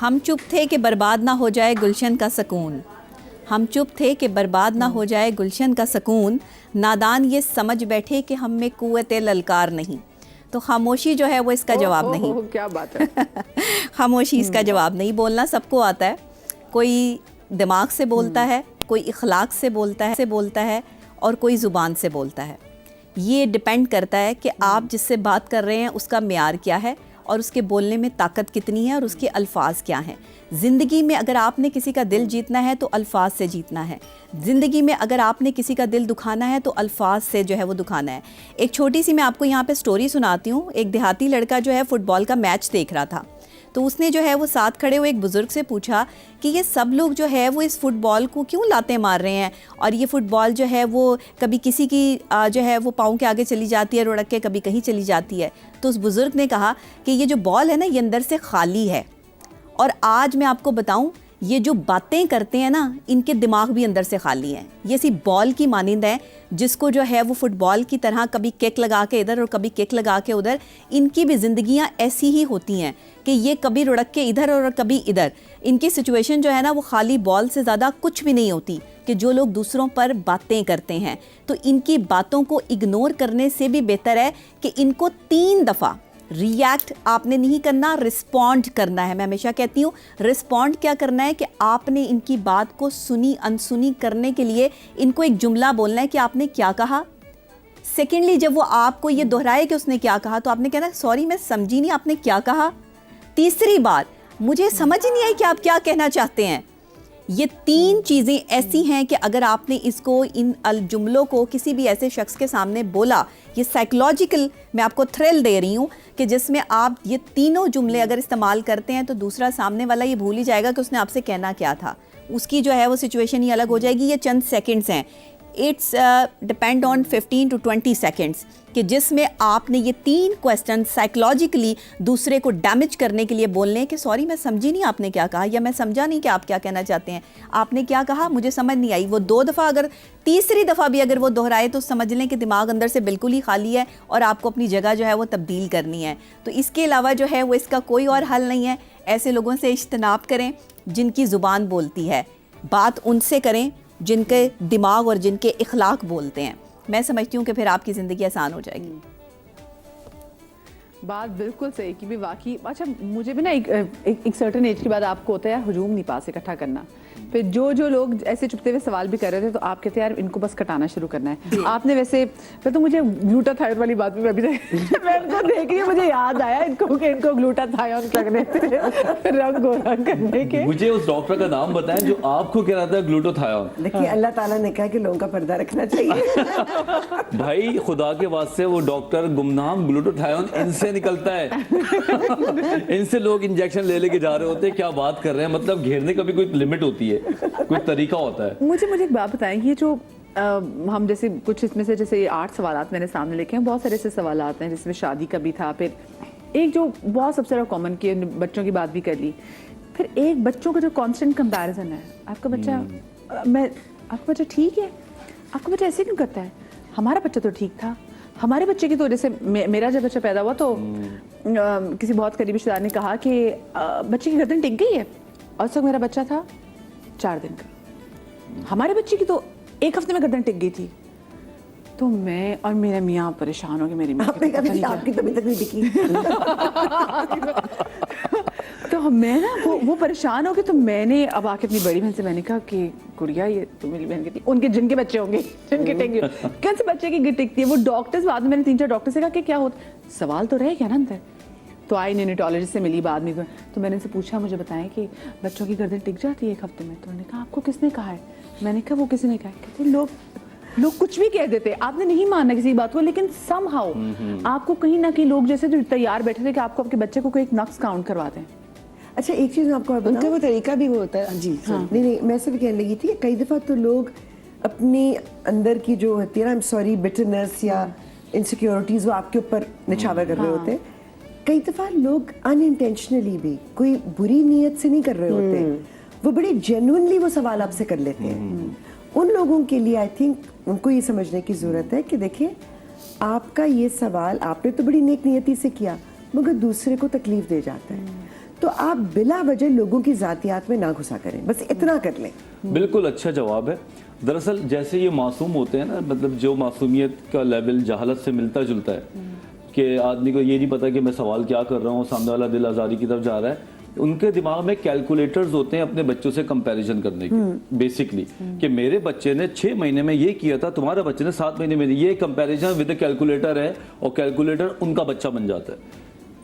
ہم چپ تھے کہ برباد نہ ہو جائے گلشن کا سکون، ہم چپ تھے کہ برباد نہ ہو جائے گلشن کا سکون، نادان یہ سمجھ بیٹھے کہ ہم میں قوت للکار نہیں۔ تو خاموشی جو ہے وہ اس کا جواب نہیں۔ کیا بات ہے۔ خاموشی اس کا جواب نہیں۔ بولنا سب کو آتا ہے، کوئی دماغ سے بولتا ہے، کوئی اخلاق سے بولتا ہے اور کوئی زبان سے بولتا ہے۔ یہ ڈیپینڈ کرتا ہے کہ آپ جس سے بات کر رہے ہیں اس کا معیار کیا ہے اور اس کے بولنے میں طاقت کتنی ہے اور اس کے الفاظ کیا ہیں۔ زندگی میں اگر آپ نے کسی کا دل جیتنا ہے تو الفاظ سے جیتنا ہے۔ زندگی میں اگر آپ نے کسی کا دل دکھانا ہے تو الفاظ سے جو ہے وہ دکھانا ہے۔ ایک چھوٹی سی میں آپ کو یہاں پہ سٹوری سناتی ہوں۔ ایک دیہاتی لڑکا جو ہے فٹ بال کا میچ دیکھ رہا تھا، تو اس نے جو ہے وہ ساتھ کھڑے ہوئے ایک بزرگ سے پوچھا کہ یہ سب لوگ جو ہے وہ اس فٹ بال کو کیوں لاتیں مار رہے ہیں، اور یہ فٹ بال جو ہے وہ کبھی کسی کی جو ہے وہ پاؤں کے آگے چلی جاتی ہے رڑک کے، کبھی کہیں چلی جاتی ہے۔ تو اس بزرگ نے کہا کہ یہ جو بال ہے نا یہ اندر سے خالی ہے، اور آج میں آپ کو بتاؤں یہ جو باتیں کرتے ہیں نا ان کے دماغ بھی اندر سے خالی ہیں۔ یہ سی بال کی مانند ہے جس کو جو ہے وہ فٹ بال کی طرح کبھی کک لگا کے ادھر اور کبھی کک لگا کے ادھر، ان کی بھی زندگیاں ایسی ہی ہوتی ہیں کہ یہ کبھی رڑک کے ادھر اور کبھی ادھر۔ ان کی سچویشن جو ہے نا وہ خالی بال سے زیادہ کچھ بھی نہیں ہوتی کہ جو لوگ دوسروں پر باتیں کرتے ہیں۔ تو ان کی باتوں کو اگنور کرنے سے بھی بہتر ہے کہ ان کو 3 دفعہ ریاکٹ آپ نے نہیں کرنا، رسپونڈ کرنا ہے۔ میں ہمیشہ کہتی ہوں رسپونڈ کیا کرنا ہے کہ آپ نے ان کی بات کو سنی انسنی کرنے کے لیے ان کو ایک جملہ بولنا ہے کہ آپ نے کیا کہا۔ سیکنڈلی جب وہ آپ کو یہ دہرائے کہ اس نے کیا کہا تو آپ نے کہنا سوری میں سمجھی نہیں آپ نے کیا کہا۔ تیسری بار مجھے سمجھ نہیں آئی کہ آپ کیا کہنا چاہتے ہیں۔ یہ 3 چیزیں ایسی ہیں کہ اگر آپ نے اس کو ان الجملوں کو کسی بھی ایسے شخص کے سامنے بولا، یہ سائیکلوجیکل میں آپ کو تھرل دے رہی ہوں کہ جس میں آپ یہ تینوں جملے اگر استعمال کرتے ہیں تو دوسرا سامنے والا یہ بھول ہی جائے گا کہ اس نے آپ سے کہنا کیا تھا۔ اس کی جو ہے وہ سچویشن ہی الگ ہو جائے گی۔ یہ چند سیکنڈز ہیں، it's depend on 15 to 20 seconds کہ جس میں آپ نے یہ 3 کویسچن سائیکلوجیکلی دوسرے کو ڈیمیج کرنے کے لیے بولنے کہ سوری میں سمجھی نہیں آپ نے کیا کہا، یا میں سمجھا نہیں کہ آپ کیا کہنا چاہتے ہیں، آپ نے کیا کہا مجھے سمجھ نہیں آئی۔ وہ 2 دفعہ اگر تیسری دفعہ بھی اگر وہ دہرائے تو سمجھ لیں کہ دماغ اندر سے بالکل ہی خالی ہے اور آپ کو اپنی جگہ جو ہے وہ تبدیل کرنی ہے۔ تو اس کے علاوہ جو ہے وہ اس کا کوئی اور حل نہیں ہے۔ ایسے لوگوں سے اجتناب کریں جن کی زبان بولتی ہے، بات ان سے کریں جن کے دماغ اور جن کے اخلاق بولتے ہیں۔ میں سمجھتی ہوں کہ پھر آپ کی زندگی آسان ہو جائے گی۔ بات بالکل صحیح کی بھی واقعی۔ اچھا مجھے بھی نا ایک سرٹن ایج کے بعد آپ کو ہوتا ہے ہجوم نہیں پاس اکٹھا کرنا، پھر جو لوگ ایسے چپتے ہوئے سوال بھی کر رہے تھے تو آپ کہتے ہیں یار ان کو بس کٹانا شروع کرنا ہے۔ آپ نے ویسے پھر تو مجھے گلوٹاتھیون والی بات میں ابھی میں ان کو دیکھ رہی ہوں، مجھے یاد آیا ان کو کہ ان کو گلوٹاتھیون لگنے تھے رنگ گورا کرنے کے۔ مجھے اس ڈاکٹر کا نام بتائیں جو آپ کو کہہ رہا تھا گلوٹاتھیون۔ دیکھیے اللہ تعالیٰ نے کہا کہ لوگوں کا پردہ رکھنا چاہیے۔ بھائی خدا کے واسطے وہ ڈاکٹر گمنام گلوٹاتھیون ان سے نکلتا ہے، ان سے لوگ انجیکشن لے کے جا رہے ہوتے ہیں۔ کیا بات کر رہے ہیں، مطلب گھیرنے کا بھی کوئی لمٹ ہوتی ہے، کوئی طریقہ ہوتا ہے۔ مجھے ایک بات بتائیں، یہ جو ہم جیسے کچھ اس میں سے جیسے 8 سوالات میں نے سامنے لکھے ہیں، بہت سارے ایسے سوالات ہیں جس میں شادی کا بھی تھا، پھر ایک جو بہت سب سے زیادہ کامن کی بچوں کی بات بھی کر لی، پھر ایک بچوں کا جو کانسٹنٹ کمپیریزن ہے، آپ کا بچہ آپ کا بچہ ٹھیک ہے، آپ کا بچہ ایسے کیوں کرتا ہے، ہمارا بچہ تو ٹھیک تھا، ہمارے بچے کی تو جیسے میرا جب بچہ پیدا ہوا تو کسی بہت قریبی رشتے دار نے کہا کہ بچے کی گردن ٹک گئی ہے، اور اس وقت میرا بچہ تھا 4 دن کا، ہمارے بچے کی تو 1 ہفتے میں گردن ٹک گئی تھی۔ تو میں اور میرے میاں پریشان ہو گئے، میری میاں آپ کی تو ابھی تک نہیں ٹکی۔ تو میں نا وہ پریشان ہو گئے، تو میں نے اب آ کے اپنی بڑی بہن سے میں نے کہا کہ گڑیا یہ تو میری بہن کی تھی، ان کے جن کے بچے ہوں گے جن کے ٹک گئی، کیسے بچے کی ٹکتی ہے؟ وہ ڈاکٹرز بعد میں نے 3-4 ڈاکٹر سے کہا کہ کیا ہوتا، سوال تو رہ گیا نا اندر۔ تو آئی نیونیٹولوجسٹ سے ملی بعد میں، تو میں نے ان سے پوچھا مجھے بتائیں کہ بچوں کی گردن ٹک جاتی ہے 1 ہفتے میں؟ تو انہوں نے کہا آپ کو کس نے کہا ہے؟ میں نے کہا وہ کسی نے کہا ہے۔ کہتے لوگ کچھ بھی کہہ دیتے، آپ نے نہیں ماننا کسی بات کو، لیکن سم ہاؤ آپ کو کہیں نہ کہیں لوگ جیسے جو تیار بیٹھے تھے کہ آپ کو آپ کے بچے کو کوئی ایک نقص کاؤنٹ کروا دیں۔ اچھا ایک چیز میں آپ کو ان کا وہ طریقہ بھی وہ ہوتا ہے۔ جی نہیں میں صرف کہنے لگی تھی کہ کئی دفعہ تو لوگ اپنی اندر کی جو ہوتی ہے نا سوری بٹرنس یا انسیکیورٹیز وہ آپ کے اوپر نچھاور کر رہے ہوتے ہیں۔ کئی دفعہ لوگ ان انٹینشنلی بھی کوئی بری نیت سے نہیں کر رہے ہوتے، وہ بڑے جینوئنلی وہ سوال آپ سے کر لیتے ہیں۔ ان لوگوں کے لیے آئی تھنک ان کو یہ سمجھنے کی ضرورت ہے کہ دیکھیں آپ کا یہ سوال آپ نے تو بڑی نیک نیتی سے کیا مگر دوسرے کو تکلیف دے جاتا ہے۔ تو آپ بلا وجہ لوگوں کی ذاتیات میں نہ گھسا کریں, بس اتنا کر لیں. بالکل اچھا جواب ہے. دراصل جیسے یہ معصوم ہوتے ہیں نا, مطلب جو معصومیت کا لیول جہالت سے ملتا جلتا ہے کہ آدمی کو یہ نہیں پتا کہ میں سوال کیا کر رہا ہوں, سامنے والا دل آزاری کی طرف جا رہا ہے, ان کے دماغ میں کیلکولیٹرز ہوتے ہیں اپنے بچوں سے کمپیریزن کرنے کے, بیسکلی کہ میرے بچے نے 6 مہینے میں یہ کیا تھا, تمہارے بچے نے 7 مہینے میں, یہ کمپیریزن ود اے کیلکولیٹر ہے, اور کیلکولیٹر ان کا بچہ بن جاتا ہے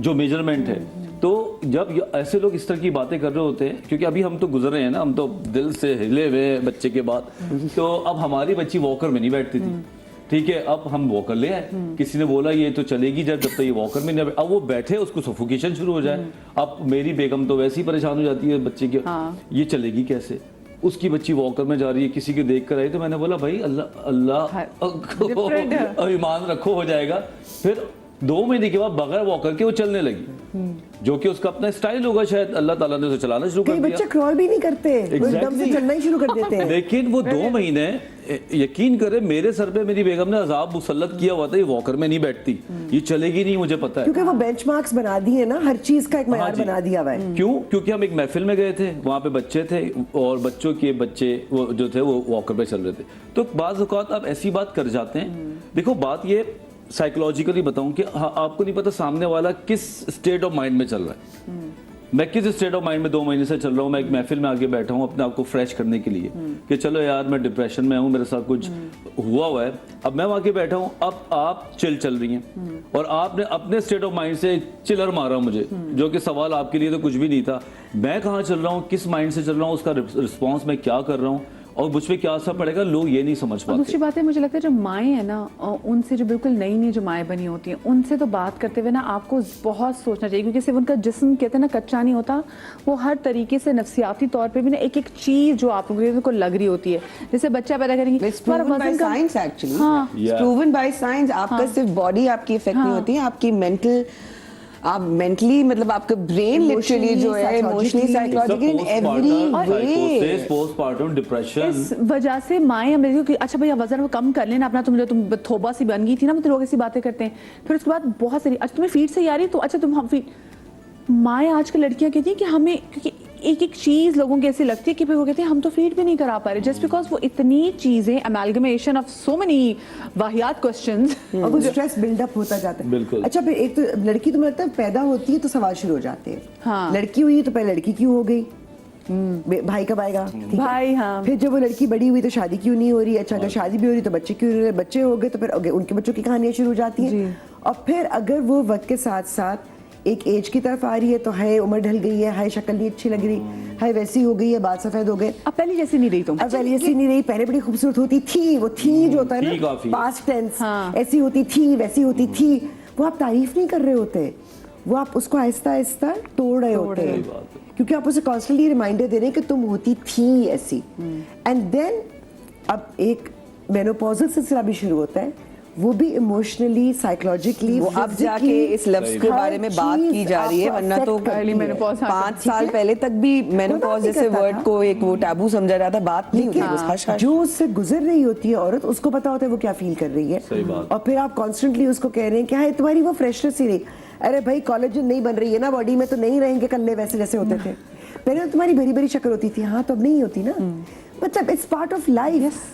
جو میجرمنٹ ہے. تو جب ایسے لوگ اس طرح کی باتیں کر رہے ہوتے ہیں, کیونکہ ابھی ہم تو گزر رہے ہیں نا, ہم تو دل سے ہلے ہوئے ہیں بچے کے بعد, تو اب ہماری بچی واکر میں نہیں بیٹھتی تھی, ٹھیک ہے, اب ہم واکر لے آئے, کسی نے بولا یہ تو چلے گی جب تک یہ واکر میں نہیں, اب وہ بیٹھے اس کو سفوکیشن شروع ہو جائے. اب میری بیگم تو ویسے ہی پریشان ہو جاتی ہے بچے کے, یہ چلے گی کیسے, اس کی بچی واکر میں جا رہی ہے, کسی کے دیکھ کر آئی, تو میں نے بولا بھائی اللہ ایمان رکھو, ہو جائے گا. پھر 2 مہینے کے بعد بغیر واکر کے وہ چلنے لگی, جو کہ اس کا اپنا اسٹائل ہوگا, شاید اللہ تعالیٰ نے اسے چلانا شروع کر کئی دیا. بچے کرال بھی نہیں کرتے, وہ ایک دم سے چلنا ہی شروع کر دیتے ہیں. لیکن وہ 2 مہینے یقین کرے میرے سر پہ میری بیگم نے عذاب مسلط کیا ہوا تھا, یہ واکر میں نہیں بیٹھتی, یہ چلے گی نہیں, مجھے پتا ہے, کیونکہ وہ بینچ مارکس بنا دیے نا, ہر چیز کا ایک معیار بنا دیا ہوا ہے. کیوں؟ کیونکہ ہم ایک محفل میں گئے تھے, وہاں پہ بچے تھے اور بچوں کے بچے وہ جو تھے وہ واکر پہ چل رہے تھے. تو بعض اوقات آپ ایسی بات کر جاتے ہیں. دیکھو بات یہ سائیکولوجیکلی بتاؤں کہ آپ کو نہیں پتا سامنے والا کس اسٹیٹ آف مائنڈ میں چل رہا ہے. میں کس اسٹیٹ آف مائنڈ میں 2 مہینے سے چل رہا ہوں, میں ایک محفل میں آگے بیٹھا ہوں اپنے آپ کو فریش کرنے کے لیے کہ چلو یار میں ڈپریشن میں ہوں, میرے ساتھ کچھ ہوا ہے, اب میں وہاں کے بیٹھا ہوں, اب آپ چل رہی ہیں اور آپ نے اپنے اسٹیٹ آف مائنڈ سے چلر مارا مجھے, جو کہ سوال آپ کے لیے تو کچھ بھی نہیں تھا. میں کہاں چل رہا ہوں, کس مائنڈ سے چل رہا ہوں, اس کا رسپانس میں کیا کر رہا ہوں اور مجھ پہ کیا اثر پڑے گا, لوگ یہ نہیں سمجھ پاتے. دوسری بات ہے, مجھے لگتا ہے جو مائیں ہیں نا, ان سے جو بالکل نئی نئی جو مائیں بنی ہوتی ہیں, ان سے تو بات کرتے ہوئے نا آپ کو بہت سوچنا چاہیے, کیونکہ صرف ان کا جسم کہتے ہیں نا کچا نہیں ہوتا, وہ ہر طریقے سے نفسیاتی طور پہ بھی نا ایک ایک چیز جو آپ لوگوں کو لگ رہی ہوتی ہے, جیسے بچہ پیدا کریں گے, پروون بائی سائنس, آپ کا صرف باڈی آپ کی افیکٹ نہیں ہوتی ہے, آپ کی مینٹل, آپ مینٹلی مطلب آپ کا برین لٹرلی جو ہے emotionally psychologically in every way, post partum depression, اس وجہ سے مائیں ہمیں کہ اچھا بھائی وزن وہ کم کر لینا اپنا, تم تھوبا سی بن گئی تھی نا, تو لوگ ایسی باتیں کرتے ہیں. پھر اس کے بعد بہت ساری, اچھا تمہیں فیڈ صحیح آ رہی, تو اچھا تم ہم فیڈ, مائیں آج کل لڑکیاں کہتی ہیں کہ ہمیں, کیونکہ ایک ایک چیز لوگوں کی ایسی لگتی ہے کہ پھر وہ کہتے ہیں ہم تو فیڈ بھی نہیں کرا پا رہے, جسٹ بیکاز وہ اتنی چیزیں امیلگمیشن آف سو مینی واہیات کوسچنز, اور وہ اسٹریس بلڈ اپ ہوتا جاتا ہے. بالکل. اچھا پھر ایک تو لڑکی تو لگتا ہے پیدا ہوتی ہے تو سوال شروع ہو جاتے ہیں, لڑکی ہوئی تو پہلے لڑکی کیوں ہو گئی, بھائی کب آئے گا, بھائی, ہاں, پھر جب وہ لڑکی بڑی ہوئی تو شادی کیوں نہیں ہو رہی, اچھا اگر شادی بھی ہو رہی تو بچے کیوں نہیں ہو رہے, بچے ہو گئے تو پھر ان کے بچوں کی کہانیاں شروع ہو جاتی ہیں. اور پھر اگر وہ وقت کے ساتھ ساتھ ایک ایج کی طرف آ رہی ہے تو ہے عمر ڈھل گئی ہے, ہے شکل نہیں اچھی لگ رہی, ہے ویسی ہو گئی ہے, بال سفید ہو گئے, اب پہلے جیسی نہیں رہی, تم اب پہلے ایسی نہیں رہی, پہلے بڑی خوبصورت ہوتی تھی, وہ تھی جو ہوتا ہے نا پاسٹ ٹینس, ایسی ہوتی تھی ویسی ہوتی تھی, وہ آپ تعریف نہیں کر رہے ہوتے, وہ آپ اس کو آہستہ آہستہ توڑ رہے ہوتے ہیں, کیونکہ آپ اسے کانسٹنٹلی ریمائنڈر دے رہے ہیں کہ تم ہوتی تھی ایسی. اینڈ دین اب ایک مینوپوزل سلسلہ بھی شروع ہوتا ہے, وہ بھی ایموشنلی سائیکولوجیکلی, وہ اب جا کے اس لفظ کے بارے میں بات کی جا رہی ہے, ورنہ تو 5 سال پہلے تک بھی مینوپاز جیسے ورڈ کو ایک وہ ٹیبو سمجھا جاتا, بات نہیں ہوتی. جو اس سے گزر رہی ہوتی ہے عورت, اس کو پتا ہوتا ہے وہ کیا فیل کر رہی ہے, اور پھر آپ کانسٹنٹلی اس کو کہہ رہے ہیں کہ ہاں تمہاری وہ فریشنس ہی نہیں, ارے بھائی کولیجن نہیں بن رہی ہے نا باڈی میں, تو نہیں رہیں گے کلے ویسے جیسے ہوتے تھے پہلے, تمہاری بڑی بڑی شکل ہوتی تھی, ہاں تو اب نہیں ہوتی نا, مطلب اٹس پارٹ آف لائف.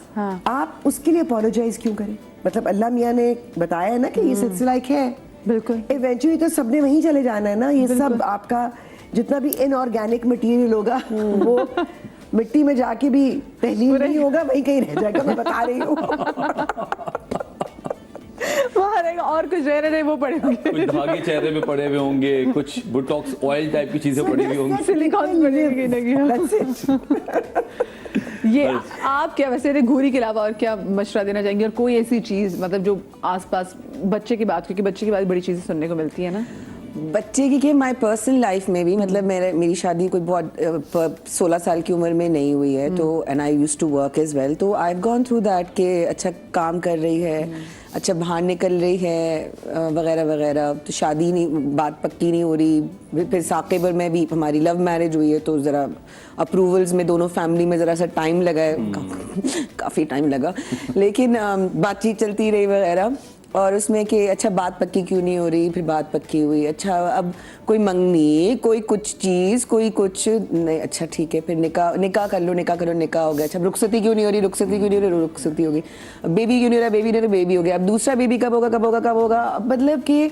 آپ اس کے لیے اپولوجائز کیوں کریں, مطلب اللہ میاں نے بتایا ہے نا کہ یہ سلسلہ ایک ہے, بالکل, ایونچولی تو سب نے وہیں چلے جانا ہے نا, یہ سب آپ کا جتنا بھی ان آرگینک مٹیریل ہوگا وہ مٹی میں جا کے بھی تحلیل نہیں ہوگا, وہیں کہیں رہ جائے گا, میں بتا رہی ہوں. وہاں رہے گا اور کچھ رہ رہے وہ پڑے ہوں گے, کچھ دھاگے چہرے میں پڑے ہوئے ہوں گے, کچھ بوٹاکس آئل ٹائپ کی چیزیں پڑی ہوئی ہوں گی, سلیکون پڑی ہوئی لگی. یہ آپ کیا ویسے گھوری کے علاوہ اور کیا مشورہ دینا چاہیں گے, اور کوئی ایسی چیز مطلب جو آس پاس بچے کی بات, کیونکہ بچے کی بات بڑی چیزیں سننے کو ملتی ہے نا, بچے کی کہ مائی پرسنل لائف میں بھی, مطلب میری شادی کوئی بہت 16 سال کی عمر میں نہیں ہوئی ہے, تو and I used to work as well, تو I have gone through that کہ اچھا کام کر رہی ہے, اچھا باہر نکل رہی ہے وغیرہ وغیرہ, تو شادی نہیں, بات پکی نہیں ہو رہی. پھر ثاقب میں بھی ہماری لو میرج ہوئی ہے, تو ذرا اپروولز میں دونوں فیملی میں ذرا سا ٹائم لگا ہے, کافی ٹائم لگا, لیکن بات چیت چلتی رہی وغیرہ. اور اس میں کہ اچھا بات پکی کیوں نہیں ہو رہی, پھر بات پکی ہوئی, اچھا اب کوئی منگنی, کوئی کچھ چیز, کوئی کچھ نہیں, اچھا ٹھیک ہے پھر نکاح کر لو, نکاح کرو, نکاح ہو گیا, اچھا رخصتی کیوں نہیں ہو رہی, رخصتی کیوں نہیں ہو رہی, رخصتی ہو گئی, بیبی کیوں نہیں ہو رہا, بیبی نہیں, بیبی ہو گیا, اب دوسرا بیبی کب ہوگا, کب ہوگا, کب ہوگا, مطلب کہ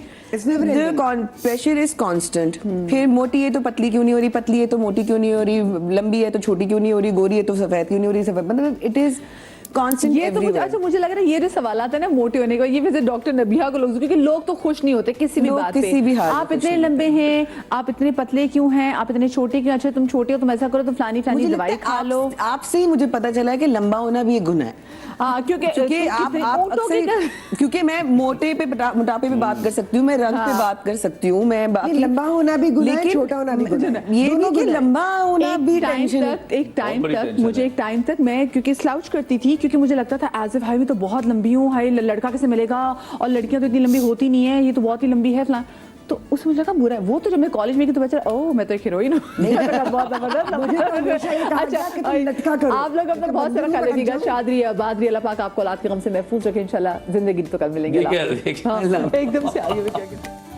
پریشر از کانسٹنٹ. پھر موٹی ہے تو پتلی کیوں نہیں ہو رہی, پتلی ہے تو موٹی کیوں نہیں ہو رہی, لمبی ہے تو چھوٹی کیوں نہیں ہو رہی, گوری ہے تو سفید کیوں نہیں ہو رہی, سفید, مطلب اٹ از کانسٹنٹ. یہ تو اچھا مجھے لگ رہا ہے یہ جو سوالات ہیں نا موٹے ہونے کا, یہ ویسے ڈاکٹر نبیہہ کو لوگ, کیونکہ لوگ تو خوش نہیں ہوتے کسی بھی بات پہ, آپ اتنے لمبے ہیں, آپ اتنے پتلے کیوں ہیں, آپ اتنے چھوٹے کیوں, اچھا تم چھوٹے ہو تم ایسا کرو, تم فلانی دوائی کھا لو. آپ سے ہی مجھے پتا چلا ہے کہ لمبا ہونا بھی ایک گناہ ہے. کیونکہ میں موٹے پہ موٹاپے پہ بات کر سکتی ہوں, میں رنگ پہ بات کر سکتی ہوں, میں لمبا ہونا بھی گناہ ہے, چھوٹا ہونا بھی گناہ ہے. یہ نہیں کہ لمبا ہونا بھی ٹینشن. ایک ٹائم تک میں کیونکہ سلاؤچ کرتی تھی, کیونکہ مجھے لگتا تھا ایز اف ہائی میں تو بہت لمبی ہوں, ہائی لڑکا کیسے ملے گا, اور لڑکیاں تو اتنی لمبی ہوتی نہیں ہے, یہ تو بہت ہی لمبی ہے فلاں. تو اس میں مجھے لگا برا ہے. وہ تو جب میں کالج میں گئی تو بچہ اوہ میں تو ایک ہیروئن ہوں. آپ لوگ اپنا بہت سارا خیال رکھیے گا. شادری آبادری, اللہ پاک آپ کو اولاد کے غم سے محفوظ رکھے انشاءاللہ. زندگی تو کل ملیں گے, ایک دم سے آگے.